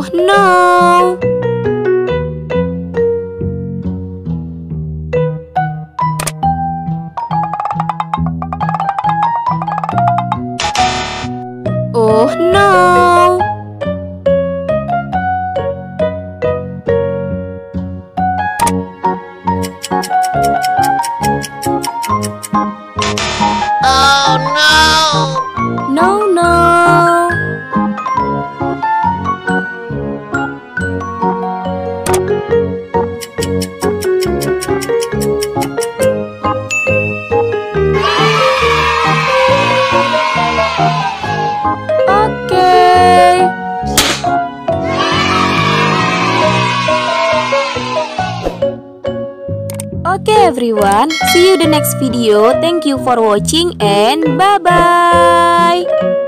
Oh no! Oh no! Oh no! No, no! Okay. Okay everyone, see you the next video. Thank you for watching and bye-bye.